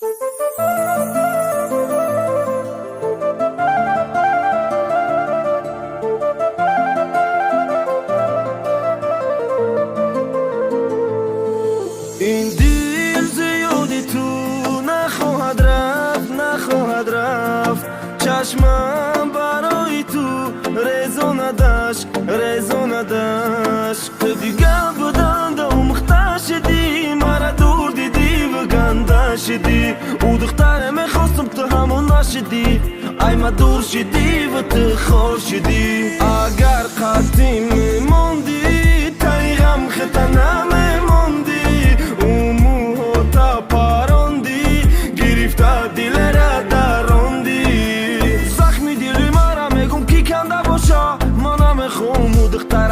این دل زیادی تو نخواهد رفت، نخواهد رفت. چشمم برای تو رضا نداشت، رضا نداشت. تو دیگه بودند و مختار شدی، مرا دور دیدی و گنده شدی. او دختره میخواستم تو همون نشدی، ای ما دور شدی و تو خور شدی. اگر قطعی میموندی تای غم خطا نمیموندی.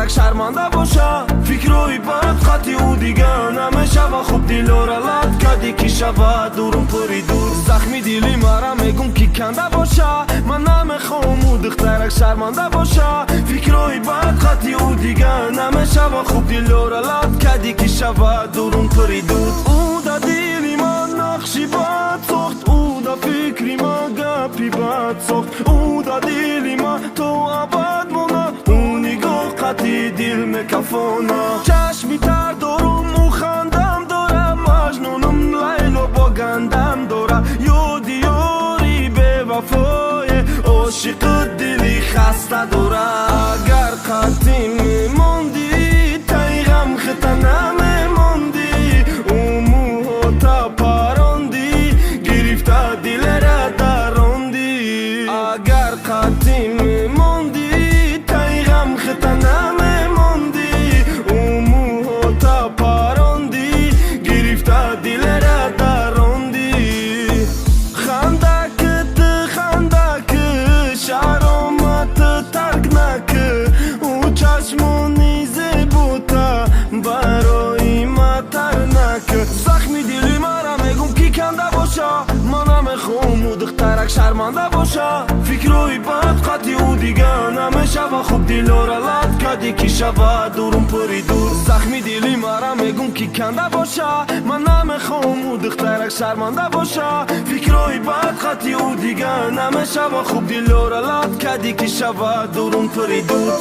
شرمنده باشه فکروی بد خطی او دیگه نمیشه و خوب دل را لد کدی که شود دورم پری دور. زخمی دلی مرا میگم که کنده باشه، من نمیخوام او دخترک شرمنده باشه فکروی بد خطی او دیگه نمیشه و خوب دل را لد کدی که شود دورم پری دور. او دا دلی من نقشی بد ساخت، او دا فکری من گپی بد ساخت. او دا دلی من تو عبد مونه، قطعی دل میکفونه. چشمی تر دارم او خندم داره، مجنونم لیلا با گندم داره. یادی یاری به وفای عاشق دلی خسته داره. اگر قطعی میموندی تای غم خطا نمیموندی. او موها تا پراندی گرفته دل را دراندی. اگر قطعی میموندی تای غم خطا نمیموندی. او موها تا پراندی گرفته دل را دراندی. خندکت خندک شرامت ترک نکه. او چشمونی زیبوتا برای ما ترنک. زخمی دلی مرا میگم کی کنده باشه، من نمیخوام او دخترک شرمنده باشه فکروی بد قطعی او دیگه نمیشه و خوب دل را لد کدی که شود دورم پری دور. زخمی دلی مرا میگم کی کنده باشه، من نمیخوام او دخترک شرمنده باشه فکروی بد قطعی او دیگه نمیشه و خوب دل را لد کدی که شود دورم پری دور.